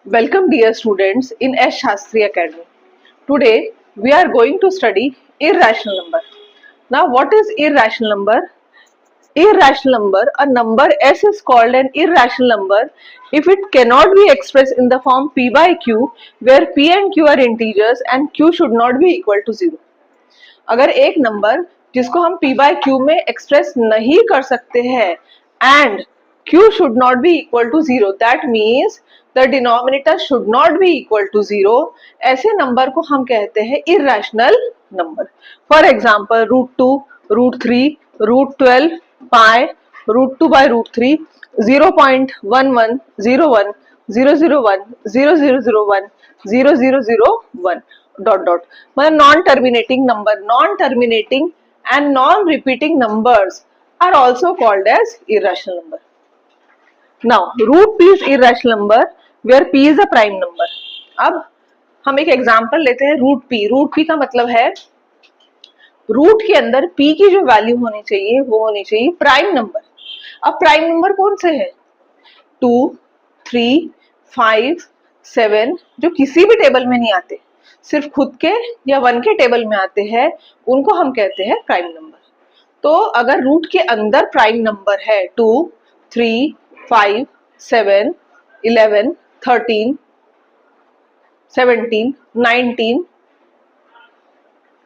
Welcome dear students in S. Shastri Academy. Today we are going to study irrational number. Now what is irrational number? Irrational number, a number S is called an irrational number if it cannot be expressed in the form P by Q where P and Q are integers and Q should not be equal to 0. अगर एक number जिसको हम P by Q में express नहीं कर सकते हैं and Q should not be equal to 0, that means the denominator should not be equal to 0, ऐसे नंबर को हम कहते हैं irrational number. For example, √2, √3, √12, pi, √2 by √3, 0.11, 01, 001, 0001, 0001 dot dot. मतलब non terminating number, non terminating and non-repeating numbers are also called as irrational number. Now root p is irrational number where p is a prime number. अब हम एक example लेते हैं root p. Root p का मतलब है root के अंदर p की जो वैल्यू होनी चाहिए वो होनी चाहिए प्राइम नंबर. अब प्राइम नंबर कौन से है? 2, 3, 5, 7 जो किसी भी टेबल में नहीं आते, सिर्फ खुद के या 1 के टेबल में आते हैं, उनको हम कहते हैं प्राइम नंबर. तो अगर रूट के अंदर प्राइम नंबर है 2, 3, 5, 7, 11, 13, 17, 19,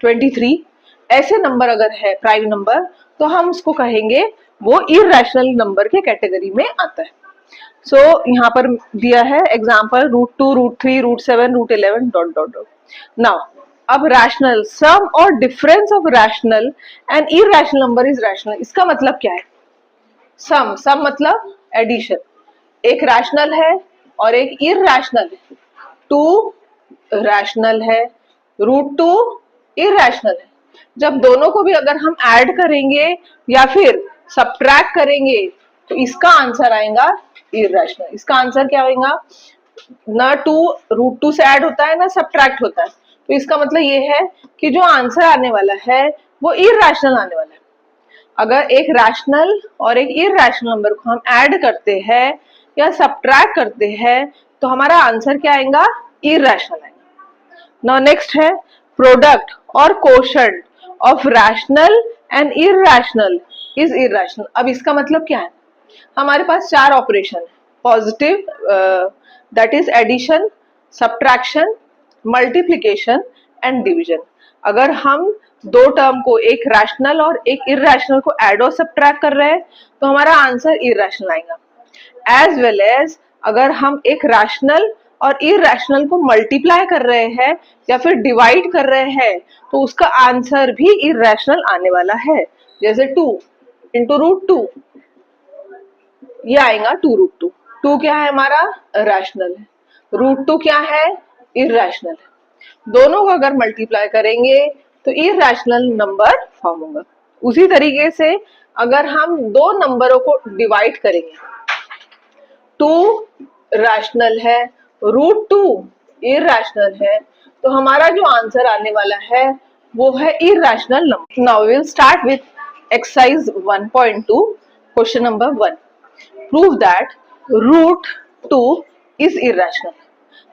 23 ऐसे नंबर अगर है प्राइम नंबर तो हम उसको कहेंगे वो इरैशनल नंबर के कैटेगरी में आता है. सो यहाँ पर दिया है example √2, √3, √7, √11 dot dot dot. Now अब रैशनल, सम और difference of rational and irrational number is rational. इसका मतलब क्या है? सम, सम मतलब एडिशन. एक रैशनल है और एक इरैशनल है. 2 रैशनल है, √2 इरैशनल है. जब दोनों को भी अगर हम ऐड करेंगे या फिर सब्ट्रैक्ट करेंगे तो इसका आंसर आएगा इरैशनल. इसका आंसर क्या होगा? ना 2 √2 से ऐड होता है ना सब्ट्रैक्ट होता है. तो इसका मतलब ये है कि जो आंसर आने वाला है वो इरैशनल आने वाला है. अगर एक रैशनल और एक इरैशनल नंबर को हम ऐड करते हैं या सब्ट्रैक्ट करते हैं तो हमारा आंसर क्या आएगा? इरैशनल आएगा. नाउ नेक्स्ट है प्रोडक्ट और quotient of rational and irrational is irrational. अब इसका मतलब क्या है? हमारे पास 4 ऑपरेशन है. Positive that is addition, subtraction, multiplication and division. अगर हम दो टर्म को, एक रैशनल और एक इरैशनल को ऐड और सब्ट्रैक्ट कर रहे हैं तो हमारा आंसर इरैशनल आएगा. एज वेल एज अगर हम एक रैशनल और इरैशनल को मल्टीप्लाई कर रहे हैं या फिर डिवाइड कर रहे हैं तो उसका आंसर भी इरैशनल आने वाला है. जैसे 2 इंटू √2 ये आएगा 2 √2. 2 क्या है? हमारा रैशनल है. √2 क्या है? इरैशनल है. दोनों को अगर मल्टीप्लाई करेंगे तो इरैशनल नंबर फॉर्म होगा. उसी तरीके से अगर हम दो नंबरों को डिवाइड करेंगे, 2 रैशनल है, √2 इरैशनल है, तो हमारा जो आंसर आने वाला है वो है irrational number. Now we will start with exercise 1.2 question number 1. Prove that √2 is irrational.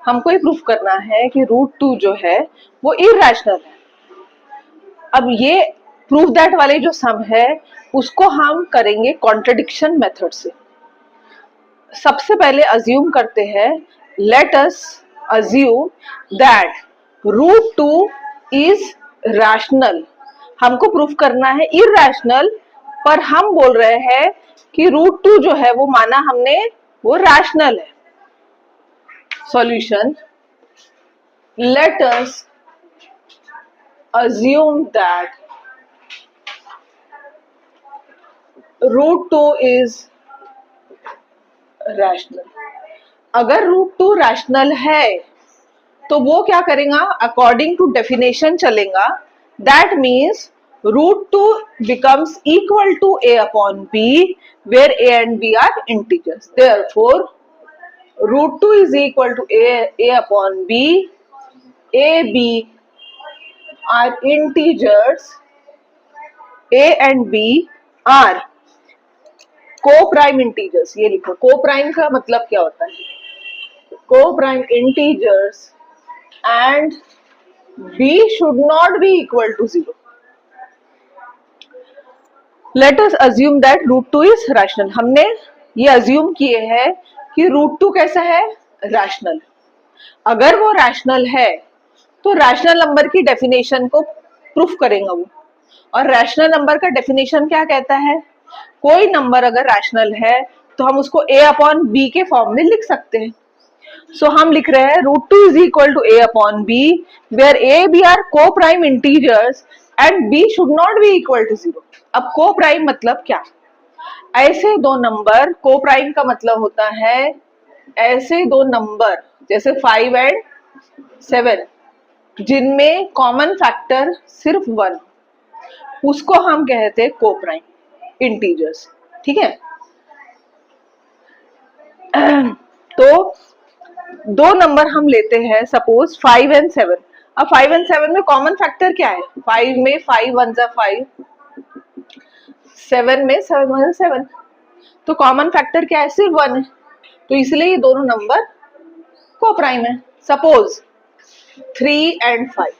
हमको ये प्रूफ करना है कि √2 जो है वो इरैशनल है. अब ये प्रूफ दैट वाले जो सम है उसको हम करेंगे कॉन्ट्रडिक्शन मेथड से. सबसे पहले अज्यूम करते हैं, late us assume that √2 is rational. हमको प्रूफ करना है इरैशनल, पर हम बोल रहे हैं कि √2 जो है वो माना हमने वो रैशनल है. Solution, let us assume that √2 is rational. अगर √2 रैशनल है तो वो क्या करेगा? अकॉर्डिंग टू डेफिनेशन चलेगा. That means √2 becomes equal to a upon b where a and b are integers. Therefore √2 is equal to a upon b. a, b are integers. a and b are co-prime integers. ये लिखो. co-prime का मतलब क्या होता है? co-prime integers and b should not be equal to 0. Let us assume that root 2 is rational. हमने ये assume किए हैं कि root 2 कैसा है, rational. अगर वो rational है तो rational number की definition को proof करेगा वो. और rational number का definition क्या कहता है, कोई नंबर अगर रैशनल है तो हम उसको a अपॉन b के फॉर्म में लिख सकते हैं. सो हम लिख रहे हैं root 2 is equal to a upon b where a b are coprime integers and b should not be equal to 0. अब को प्राइम मतलब क्या, ऐसे दो नंबर, को प्राइम का मतलब होता है ऐसे दो नंबर जैसे 5 एंड 7 जिनमें कॉमन फैक्टर सिर्फ 1, उसको हम कहते हैं को प्राइम इंटीजर्स. ठीक है, तो दो नंबर हम लेते हैं सपोज 5 एंड 7. अब 5 एंड 7 में कॉमन फैक्टर क्या है, 5 में 5 1 जा 5, 7 में 7 1 7, तो कॉमन फैक्टर क्या है, सिर्फ 1 है. तो इसलिए ये दोनों नंबर को प्राइम है. सपोज 3 एंड 5,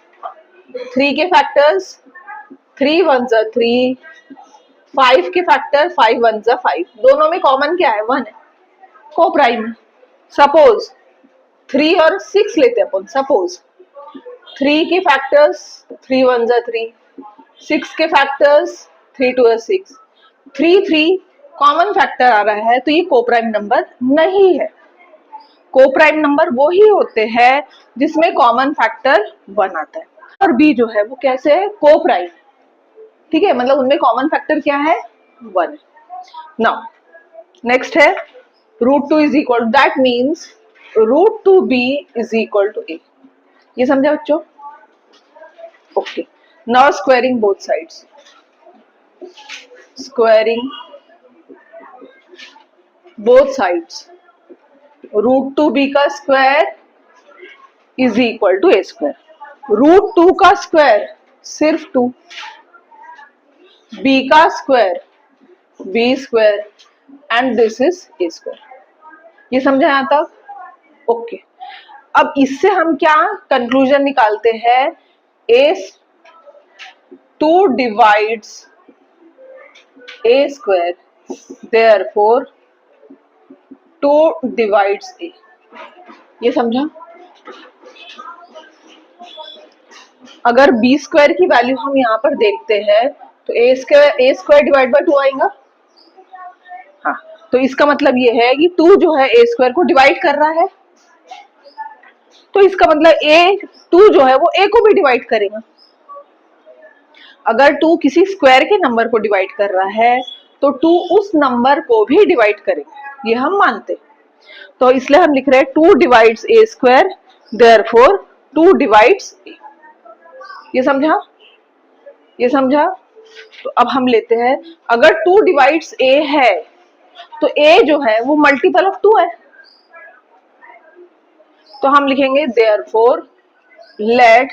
3 के फैक्टर्स 3 1 जा 3, 5 के फैक्टर 5 1 जा 5, दोनों में कॉमन क्या है, 1 है, को प्राइम है. सपोज 3 और 6 लेते हैं अपन. सपोज 3 के फैक्टर्स 3 1 जा 3, 6 के फैक्टर्स 3 2 6, 3 3 कॉमन फैक्टर आ रहा है, तो ये को प्राइम नंबर नहीं है. को प्राइम नंबर वो ही होते हैं जिसमें कॉमन फैक्टर 1 आता है. और बी जो है वो कैसे है, को प्राइम. ठीक है, मतलब उनमें कॉमन फैक्टर क्या है, 1 है. नाउ नेक्स्ट है root 2 is equal, that means root 2b is equal to a. ये समझा बच्चों? Okay, now squaring both sides. Squaring both sides, root 2b का square is equal to a square. Root 2 का square सिर्फ 2, b का square b square and this is a square. ये समझा यहाँ तक? ओके. अब इससे हम क्या कंक्लूजन निकालते हैं, a 2 divides a square, therefore 2 divides a. ये समझा? अगर b स्क्वायर की वैल्यू हम यहाँ पर देखते हैं तो a स्क्वायर डिवाइड बाय 2 आएगा. हाँ, तो इसका मतलब ये है कि 2 जो है a स्क्वायर को डिवाइड कर रहा है, तो इसका मतलब a2 जो है वो a को भी डिवाइड करेगा. अगर 2 किसी स्क्वायर के नंबर को डिवाइड कर रहा है तो 2 उस नंबर को भी डिवाइड करेगा, ये हम मानते. तो इसलिए हम लिख रहे हैं 2 divides a square, therefore 2 divides a. ये समझा? ये समझा? तो अब हम लेते हैं, अगर 2 डिवाइड्स a है तो a जो है वो मल्टीपल ऑफ 2 है, तो हम लिखेंगे therefore let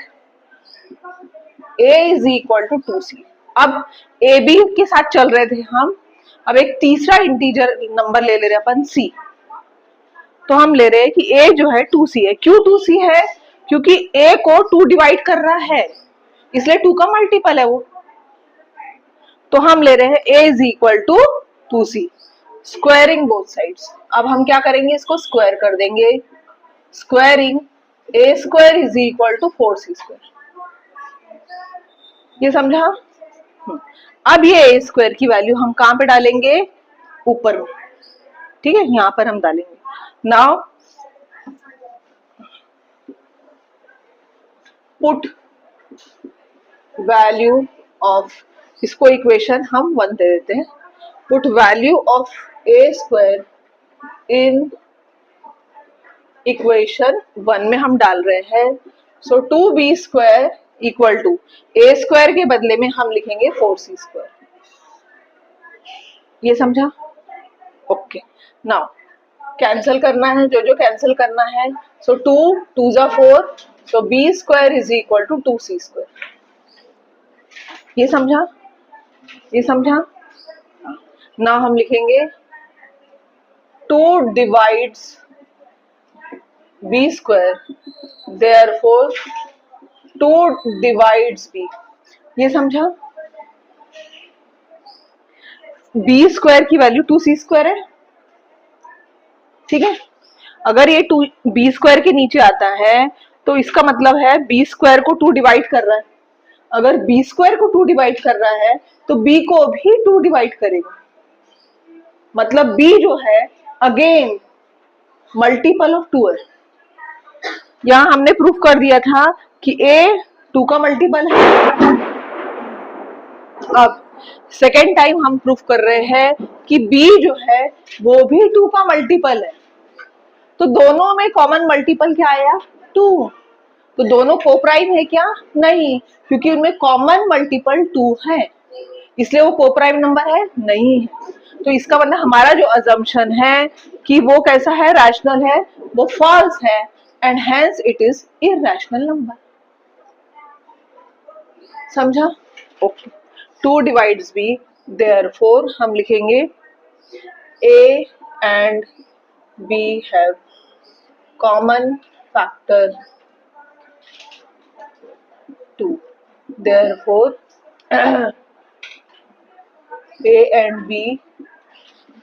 a is equal to 2c. अब a b के साथ चल रहे थे हम, अब एक तीसरा इंटीजर नंबर ले रहे हैं अपन c. तो हम ले रहे हैं कि a जो है 2c है. क्यों 2c है, क्योंकि a को 2 डिवाइड कर रहा है, इसलिए 2 का मल्टीपल है वो. तो हम ले रहे हैं a is equal to 2c. Squaring both sides. अब हम क्या करेंगे, इसको स्क्वायर कर देंगे. Squaring a square is equal to 4c square. ये समझा? अब ये a स्क्वायर की वैल्यू हम कहां पे डालेंगे, ऊपर में. ठीक है, यहां पर हम डालेंगे. नाउ पुट वैल्यू ऑफ, इसको इक्वेशन हम 1 दे देते हैं. Put value of a square in equation 1 में हम डाल रहे हैं. So 2b square equal to a square के बदले में हम लिखेंगे 4c स्क्वायर. ये समझा? ओके. नाउ कैंसिल करना है, जो जो कैंसिल करना है. सो 2 2 जा 4, so b square is equal to 2c square. ये समझा? ये समझा? नाउ हम लिखेंगे 2 divides b square, therefore 2 divides b। ये समझा? b स्क्वायर की वैल्यू 2c स्क्वायर है, ठीक है। अगर ये 2 b स्क्वायर के नीचे आता है तो इसका मतलब है b स्क्वायर को 2 डिवाइड कर रहा है। अगर b स्क्वायर को 2 डिवाइड कर रहा है तो b को भी 2 डिवाइड करेगा, मतलब b जो है अगेन मल्टीपल ऑफ 2 है। यहां हमने प्रूफ कर दिया था कि a 2 का मल्टीपल है। अब सेकेंड टाइम हम प्रूफ कर रहे हैं कि b जो है वो भी 2 का मल्टीपल है। तो दोनों में कॉमन मल्टीपल क्या आया? 2। तो दोनों कोप्राइम है क्या? नहीं, क्योंकि उनमें कॉमन मल्टीपल 2 है, इसलिए वो कोप्राइम नंबर है नहीं है। तो इसका मतलब हमारा जो अजम्पशन है कि वो कैसा है, रैशनल है, वो फॉल्स है and hence it is irrational number. समझा? ओके। 2 डिवाइड्स b, देयरफॉर हम लिखेंगे a and b have common factor 2, therefore a and b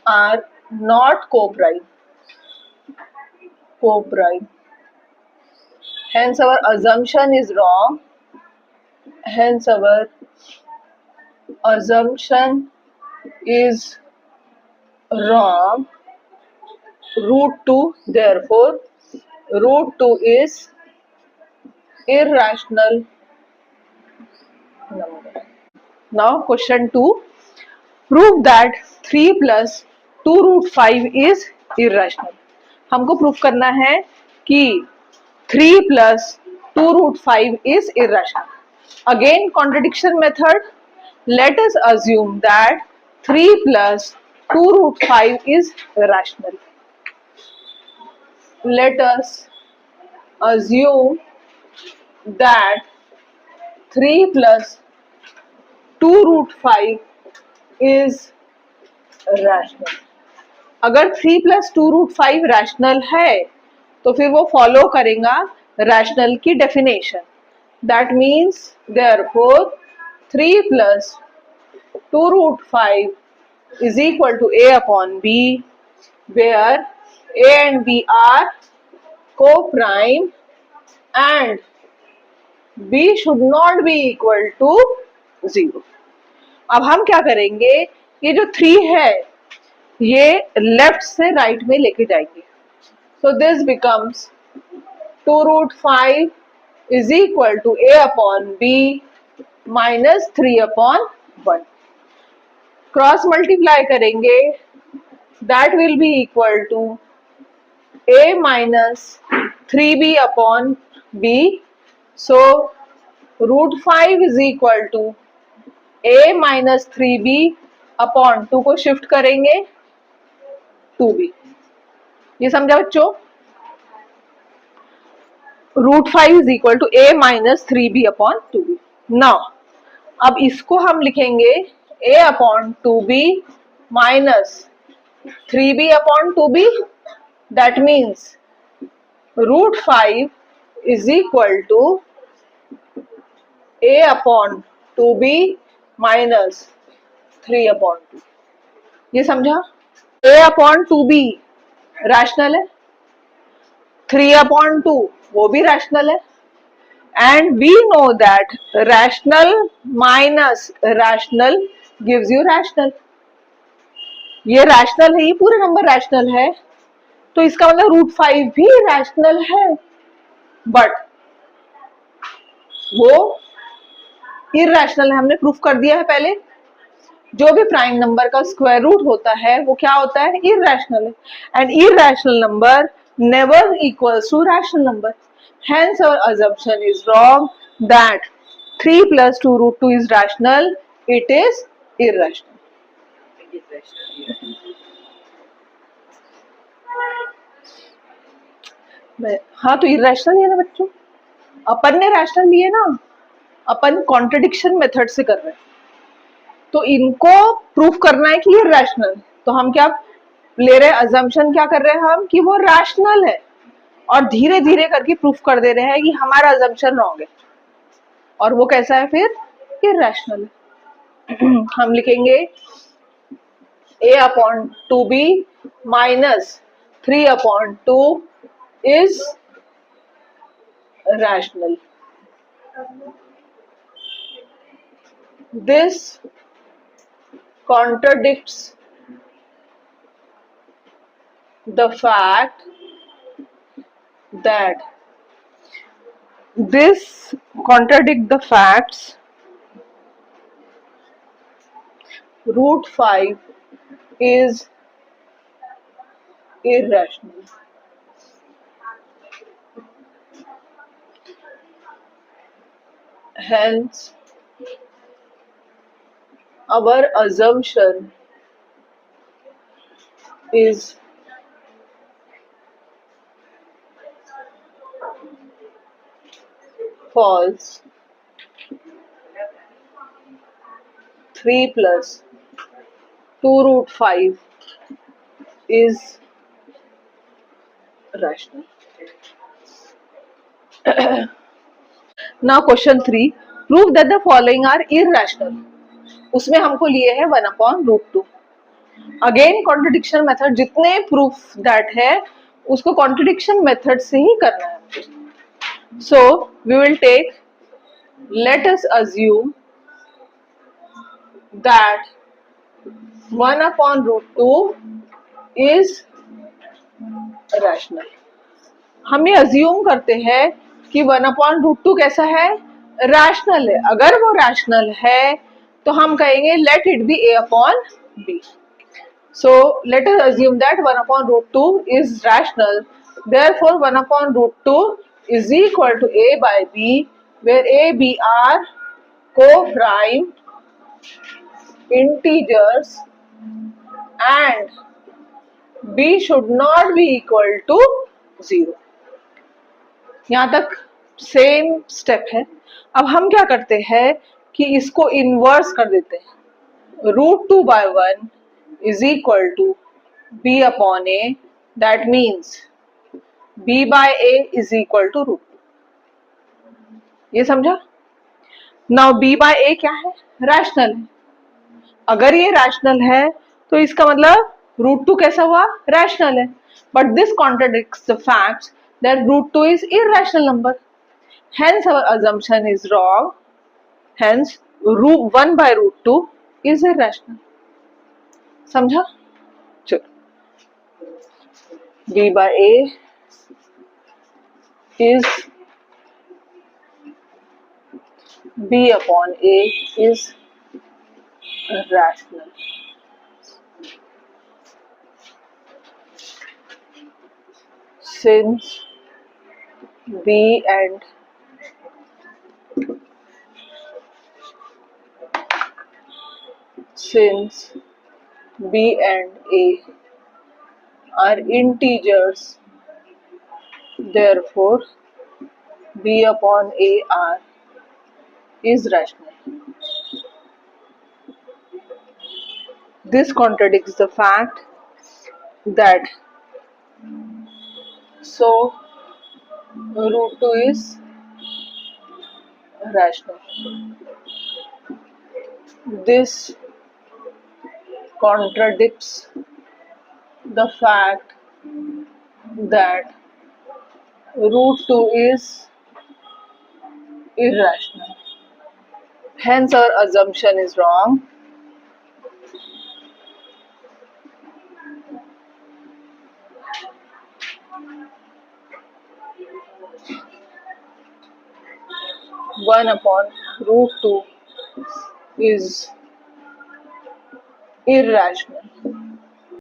are not co-prime, hence our assumption is wrong, hence our assumption is wrong, root 2, therefore root 2 is irrational number. Now question 2, prove that 3 plus 2 root 5 is irrational। हमको proof करना है कि 3 plus 2 root 5 is irrational। Again contradiction method, let us assume that 3 plus 2 root 5 is rational। Let us assume that 3 plus 2 root 5 is rational। अगर 3 plus 2 root 5 rational है तो फिर वो follow करेगा रैशनल की definition. That means therefore 3 plus 2 root 5 is equal to a upon b, where a and b are co-prime and b should not be equal to 0। अब हम क्या करेंगे, ये जो 3 है ये लेफ्ट से राइट में लेके जाएंगे। So this becomes 2 root 5 is equal to a upon b minus 3 upon 1। Cross multiply करेंगे, that will be equal to a minus 3b upon b। सो root 5 is equal to a minus 3b upon 2 को shift करेंगे 2b। ये समझा बच्चों? Root 5 is equal to a minus 3b upon 2b। Now अब इसको हम लिखेंगे a upon 2b minus 3b upon 2b। That means root 5 is equal to a upon 2b minus 3 upon 2। ये समझा? a अपॉन 2b रैशनल है, 3 upon 2 वो भी rational है, and we know that rational minus rational gives you rational. ये rational है, ये पूरे नंबर रैशनल है, तो इसका मतलब रूट 5 भी रैशनल है, बट वो इरैशनल है। हमने प्रूफ कर दिया है पहले, जो भी प्राइम नंबर का स्क्वायर रूट होता है वो क्या होता है, इरैशनल है, and irrational number never equals to rational number. Hence our assumption is wrong that 3 plus 2 root 2 is rational, it is irrational। हाँ तो irrational है ना बच्चों, अपन ने रैशनल लिए ना, अपन कॉन्ट्रडिक्शन मेथड से कर रहे हैं, तो इनको प्रूफ करना है कि ये रैशनल। तो हम क्या ले रहे हैं, अजम्पशन क्या कर रहे हैं हम कि वो रैशनल है, और धीरे धीरे करके प्रूफ कर दे रहे हैं कि हमारा अजम्पशन रॉन्ग है, और वो कैसा है फिर, इररेशनल है। हम लिखेंगे a upon 2b minus 3 upon 2 is rational. This contradicts the fact that this contradict the facts root 5 is irrational. Hence, our assumption is false. 3 plus 2 root 5 is rational. Now question 3, prove that the following are irrational. उसमें हमको लिए है 1 upon root 2. Again contradiction method, जितने proof that है उसको contradiction method से ही करना है. So we will take, let us assume that 1 upon root 2 is rational. हम ये अज्यूम करते हैं कि 1 अपॉन रूट 2 कैसा है, रैशनल है. अगर वो रैशनल है तो हम कहेंगे let it be a upon b. So let us assume that 1 upon root 2 is rational. Therefore 1 upon root 2 is equal to a by b, where a, b are co-prime integers and b should not be equal to 0. यहाँ तक same step है. अब हम क्या करते हैं कि इसको इन्वर्स कर देते हैं. Root 2 by 1 is equal to b upon a. That means b by a is equal to root 2. ये समझा? Now b by a क्या है, रैशनल है. अगर ये रैशनल है तो इसका मतलब रूट 2 कैसा हुआ, रैशनल है. But this contradicts the fact that root 2 is irrational number. Hence our assumption is wrong. Hence root 1 by root 2 is irrational. समझा? चलो, b by a is b upon a is rational. Since b and a are integers, therefore b upon a r is rational. This contradicts the fact that so root 2 is rational. This contradicts the fact that root 2 is irrational. Hence our assumption is wrong. One upon root 2 is irrational.